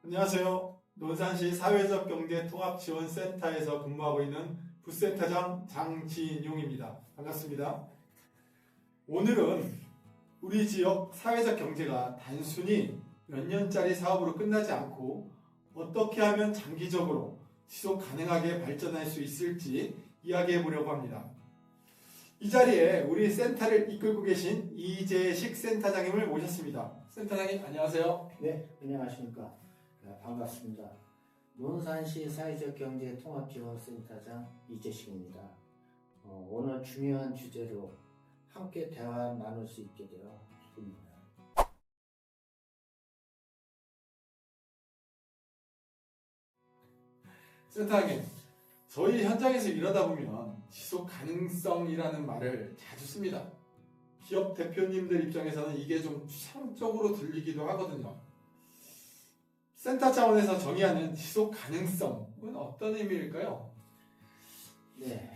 안녕하세요. 논산시 사회적경제통합지원센터에서 근무하고 있는 부센터장 장진용입니다. 반갑습니다. 오늘은 우리 지역 사회적 경제가 단순히 몇 년짜리 사업으로 끝나지 않고 어떻게 하면 장기적으로 지속 가능하게 발전할 수 있을지 이야기해 보려고 합니다. 이 자리에 우리 센터를 이끌고 계신 이재식 센터장님을 모셨습니다. 센터장님 안녕하세요. 네, 안녕하십니까. 반갑습니다. 논산시 사회적경제통합지원센터장 이재식입니다. 오늘 중요한 주제로 함께 대화 나눌 수 있게 되어 기쁩니다. 센터장님, 저희 현장에서 일하다 보면 지속 가능성이라는 말을 자주 씁니다. 기업 대표님들 입장에서는 이게 좀 추상적으로 들리기도 하거든요. 센터 차원에서 정의하는 지속 가능성은 어떤 의미일까요? 네,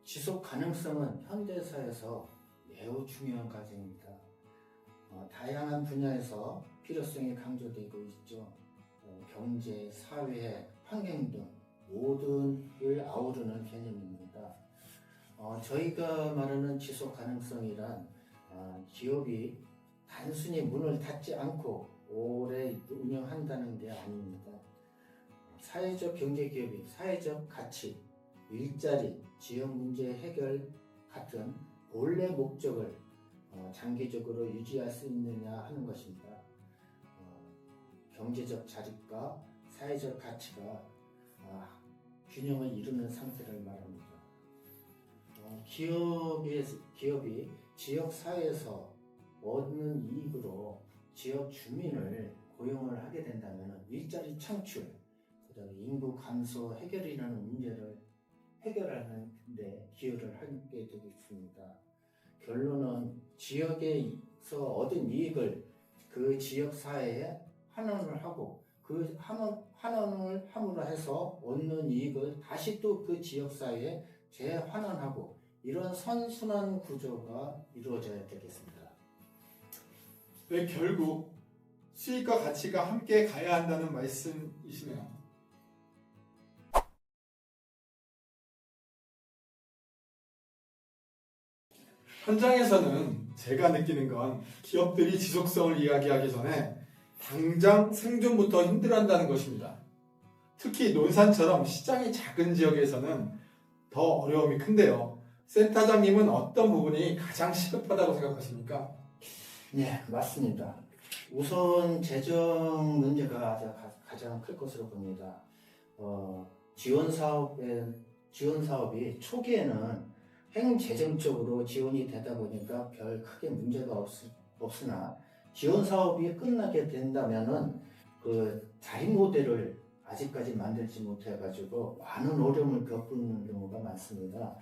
지속 가능성은 현대사에서 매우 중요한 과제입니다. 다양한 분야에서 필요성이 강조되고 있죠. 경제, 사회, 환경 등 모든을 아우르는 개념입니다. 저희가 말하는 지속 가능성이란 기업이 단순히 문을 닫지 않고 오래 운영한다는 게 아닙니다. 사회적 경제기업이 사회적 가치, 일자리, 지역 문제 해결 같은 본래 목적을 장기적으로 유지할 수 있느냐 하는 것입니다. 경제적 자립과 사회적 가치가 균형을 이루는 상태를 말합니다. 기업이 지역 사회에서 얻는 이익으로 지역 주민을 고용을 하게 된다면 일자리 창출, 그다음에 인구 감소 해결이라는 문제를 해결하는 데 기여를 하게 되겠습니다. 결론은 지역에서 얻은 이익을 그 지역 사회에 환원을 하고 그 환원을 함으로 해서 얻는 이익을 다시 또 그 지역 사회에 재환원하고 이런 선순환 구조가 이루어져야 되겠습니다. 네, 결국 수익과 가치가 함께 가야 한다는 말씀이시네요. 현장에서는 제가 느끼는 건 기업들이 지속성을 이야기하기 전에 당장 생존부터 힘들어한다는 것입니다. 특히 논산처럼 시장이 작은 지역에서는 더 어려움이 큰데요. 센터장님은 어떤 부분이 가장 시급하다고 생각하십니까? 네, 맞습니다. 우선 재정 문제가 가장 클 것으로 봅니다. 지원 사업이 초기에는 행재정적으로 지원이 되다 보니까 별 크게 문제가 없으나 지원 사업이 끝나게 된다면은 그 자립 모델을 아직까지 만들지 못해가지고 많은 어려움을 겪는 경우가 많습니다.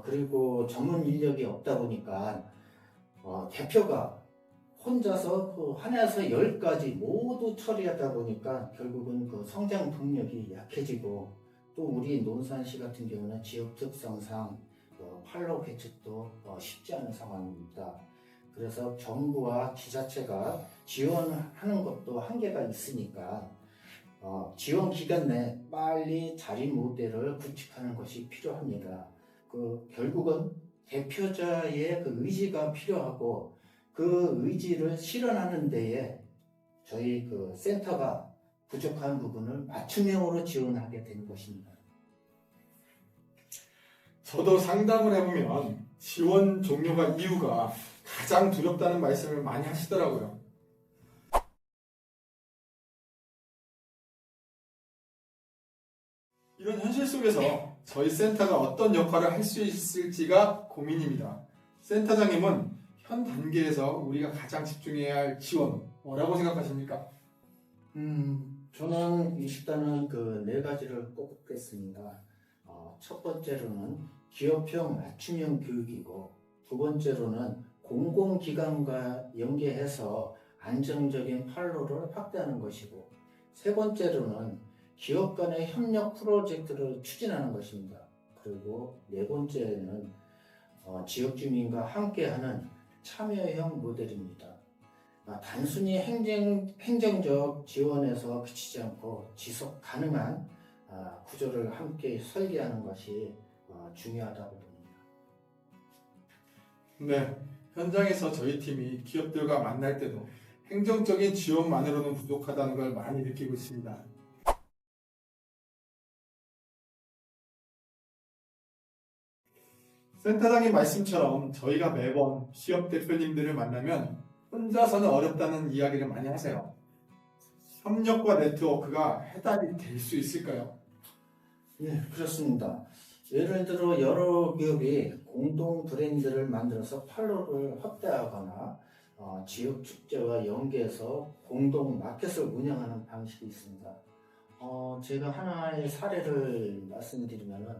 그리고 전문 인력이 없다 보니까 대표가 혼자서 그 하나에서 10가지 모두 처리하다 보니까 결국은 그 성장 동력이 약해지고 또 우리 논산시 같은 경우는 지역 특성상 팔로 개척도 쉽지 않은 상황입니다. 그래서 정부와 지자체가 지원하는 것도 한계가 있으니까 지원 기간 내 빨리 자립 모델을 구축하는 것이 필요합니다. 결국은 대표자의 그 의지가 필요하고 그 의지를 실현하는 데에 저희 그 센터가 부족한 부분을 맞춤형으로 지원하게 된 것입니다. 저도 상담을 해보면 지원 종료가 이유가 가장 두렵다는 말씀을 많이 하시더라고요. 이런 현실 속에서 저희 센터가 어떤 역할을 할 수 있을지가 고민입니다. 센터장님은 현 단계에서 우리가 가장 집중해야 할 지원 뭐라고 생각하십니까? 저는 일단은 그 4가지를 꼽겠습니다. 첫 번째로는 기업형 맞춤형 교육이고, 두 번째로는 공공기관과 연계해서 안정적인 판로를 확대하는 것이고, 세 번째로는 기업 간의 협력 프로젝트를 추진하는 것입니다. 그리고 네 번째는 지역 주민과 함께하는 참여형 모델입니다. 단순히 행정적 지원에서 그치지 않고 지속 가능한 구조를 함께 설계하는 것이 중요하다고 봅니다. 네, 현장에서 저희 팀이 기업들과 만날 때도 행정적인 지원만으로는 부족하다는 걸 많이 느끼고 있습니다. 센터장님 말씀처럼 저희가 매번 기업 대표님들을 만나면 혼자서는 어렵다는 이야기를 많이 하세요. 협력과 네트워크가 해답이 될 수 있을까요? 네, 그렇습니다. 예를 들어 여러 기업이 공동 브랜드를 만들어서 판로를 확대하거나 지역 축제와 연계해서 공동 마켓을 운영하는 방식이 있습니다. 제가 하나의 사례를 말씀드리면은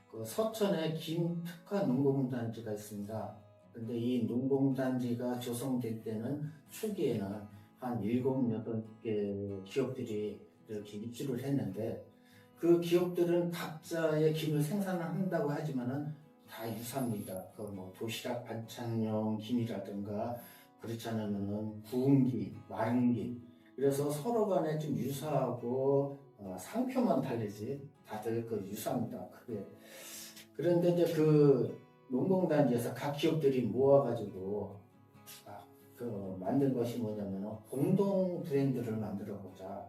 그 서천에 김특화 농공단지가 있습니다. 근데 이 농공단지가 조성될 때는 초기에는 한 7, 8개 기업들이 이렇게 입주를 했는데 그 기업들은 각자의 김을 생산한다고 하지만은 다 유사합니다. 그 뭐 도시락 반찬용 김이라든가 그렇지 않으면은 구운 김, 마른 김. 그래서 서로 간에 좀 유사하고 상표만 다르지 다들 그 유사합니다. 크게. 그런데 이제 그 농공단지에서 각 기업들이 모아가지고 그 만든 것이 뭐냐면 공동 브랜드를 만들어 보자.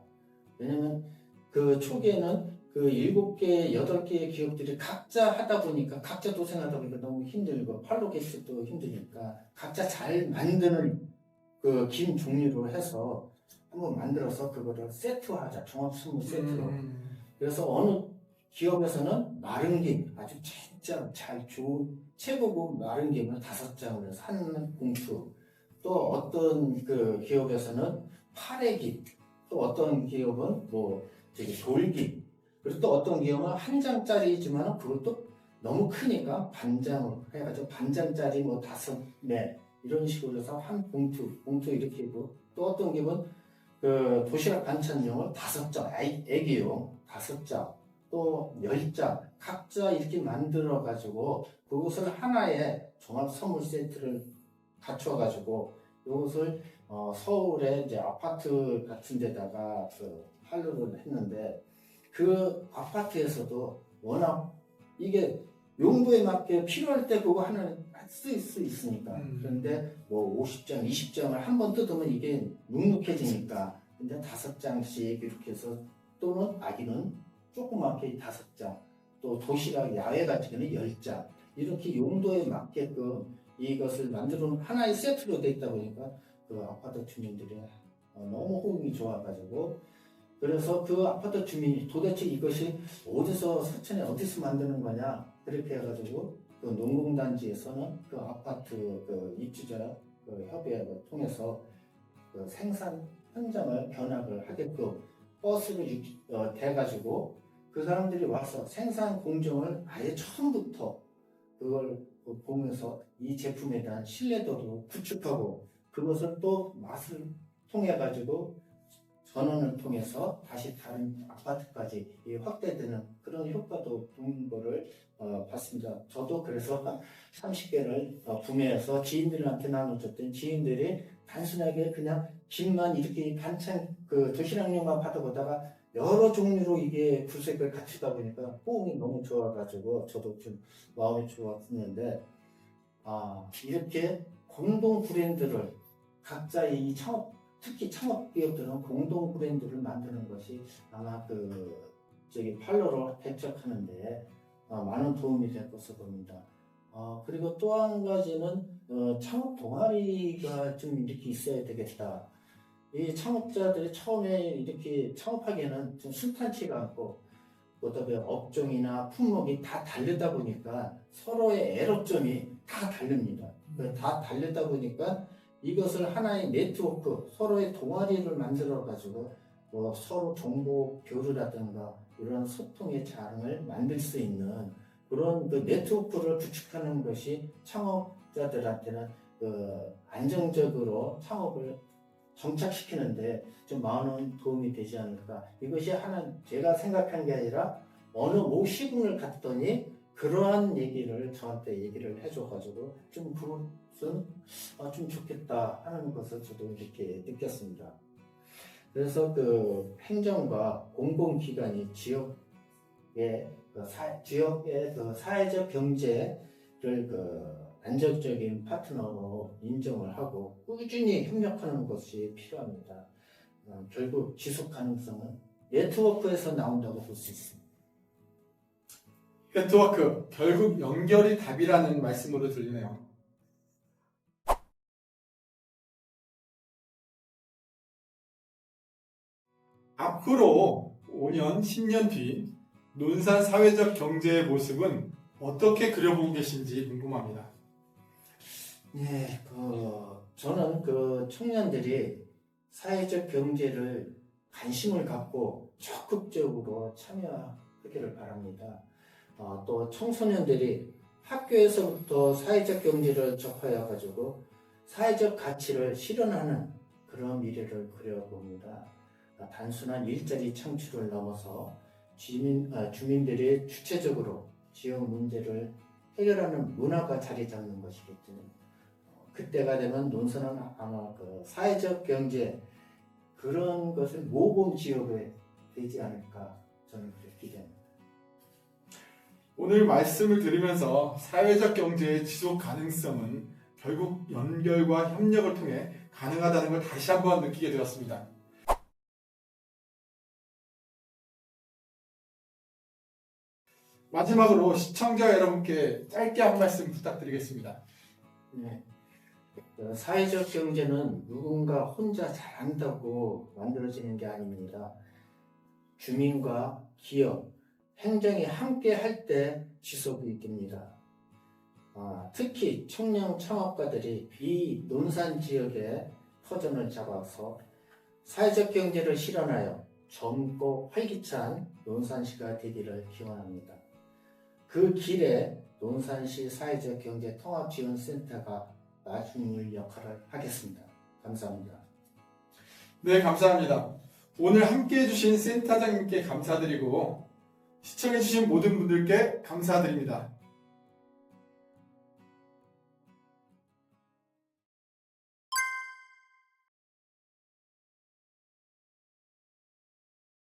왜냐면 그 초기에는 그 7개, 8개의 기업들이 각자 하다 보니까 각자 도생하다 보니까 너무 힘들고 팔로 개수도 힘드니까 각자 잘 만드는 그 김 종류로 해서 한번 만들어서 그거를 세트화하자. 종합 선물 세트로. 그래서 어느 기업에서는 마른 김 아주 진짜 잘 좋은 최고급 마른 김을 5장을 해서 한 봉투. 또 어떤 그 기업에서는 파래김, 또 어떤 기업은 뭐 저기 돌김, 그리고 또 어떤 기업은 한 장짜리지만 그것도 너무 크니까 반장으로 해가지고 반장짜리 뭐 5매 이런 식으로 해서 한 봉투 이렇게 있고 또 어떤 기업은 그 도시락 반찬용을 5장, 애기용 5장, 또 10장 각자 이렇게 만들어 가지고 그것을 하나의 종합 선물 세트를 갖춰 가지고 이것을 서울의 이제 아파트 같은 데다가 그 판로를 했는데 그 아파트에서도 워낙 이게 용도에 맞게 필요할 때 그거 하나 쓸 수 있으니까. 그런데 뭐 50장, 20장을 한 번 뜯으면 이게 눅눅해지니까. 근데 5장씩 이렇게 해서 또는 아기는 조그맣게 5장, 또 도시락 야외 같은 경우는 10장 이렇게 용도에 맞게끔 이것을 만들어 놓은 하나의 세트로 돼 있다 보니까 그 아파트 주민들이 너무 호응이 좋아가지고 그래서 그 아파트 주민이 도대체 이것이 어디서 서천에 어디서 만드는 거냐 그렇게 해가지고 그 농공단지에서는 그 아파트 그 입주자 그 협의회를 통해서 그 생산 현장을 견학을 하게끔 버스를 대가지고 그 사람들이 와서 생산 공정을 아예 처음부터 그걸 보면서 이 제품에 대한 신뢰도도 구축하고 그것을 또 맛을 통해 가지고 전원을 통해서 다시 다른 아파트까지 확대되는 그런 효과도 본 거를 봤습니다. 저도 그래서 한 30개를 구매해서 지인들한테 나눠줬더니 지인들이 단순하게 그냥 김만 이렇게 반찬 그 도시락용만 받아보다가 여러 종류로 이게 구색을 갖추다 보니까 호응이 너무 좋아가지고 저도 좀 마음이 좋았는데 이렇게 공동 브랜드를 각자 이 창업 특히 창업 기업들은 공동 브랜드를 만드는 것이 아마 그 저기 판로를 개척하는데 많은 도움이 될 것으로 봅니다. 그리고 또 한 가지는 창업 동아리가 좀 이렇게 있어야 되겠다. 이 창업자들이 처음에 이렇게 창업하기에는 좀 순탄치가 않고 그다음에 업종이나 품목이 다 다르다 보니까 서로의 애로점이 다 다릅니다. 다 다르다 보니까 이것을 하나의 네트워크, 서로의 동아리를 만들어 가지고 뭐 서로 정보 교류라든가 이런 소통의 장을 만들 수 있는 그런 그 네트워크를 구축하는 것이 창업자들한테는 그 안정적으로 창업을 정착시키는데 좀 많은 도움이 되지 않을까. 이것이 하나 제가 생각한 게 아니라 어느 모 시군을 갔더니 그러한 얘기를 저한테 얘기를 해줘가지고 좀 그런 좀 좋겠다 하는 것을 저도 이렇게 느꼈습니다. 그래서 그 행정과 공공기관이 지역의 그 사회적 경제를 그 안정적인 파트너로 인정을 하고 꾸준히 협력하는 것이 필요합니다. 결국 지속 가능성은 네트워크에서 나온다고 볼 수 있습니다. 네트워크, 결국 연결이 답이라는 말씀으로 들리네요. 앞으로 5년, 10년 뒤 논산 사회적 경제의 모습은 어떻게 그려보고 계신지 궁금합니다. 네, 저는 그 청년들이 사회적 경제를 관심을 갖고 적극적으로 참여하기를 바랍니다. 또 청소년들이 학교에서부터 사회적 경제를 접하여 가지고 사회적 가치를 실현하는 그런 미래를 그려봅니다. 단순한 일자리 창출을 넘어서 주민들이 주체적으로 지역 문제를 해결하는 문화가 자리 잡는 것이겠죠. 그때가 되면 논산은 아마 그 사회적 경제 그런 것을 모범 지역에 되지 않을까 저는 그렇게 기대합니다. 오늘 말씀을 들으면서 사회적 경제의 지속 가능성은 결국 연결과 협력을 통해 가능하다는 걸 다시 한번 느끼게 되었습니다. 마지막으로 시청자 여러분께 짧게 한 말씀 부탁드리겠습니다. 네. 사회적 경제는 누군가 혼자 잘한다고 만들어지는 게 아닙니다. 주민과 기업, 행정이 함께 할 때 지속이 됩니다. 특히 청년 창업가들이 이 논산 지역에 터전을 잡아서 사회적 경제를 실현하여 젊고 활기찬 논산시가 되기를 기원합니다. 그 길에 논산시 사회적 경제 통합지원센터가 나중을 역할을 하겠습니다. 감사합니다. 네, 감사합니다. 오늘 함께 해주신 센터장님께 감사드리고 시청해주신 모든 분들께 감사드립니다.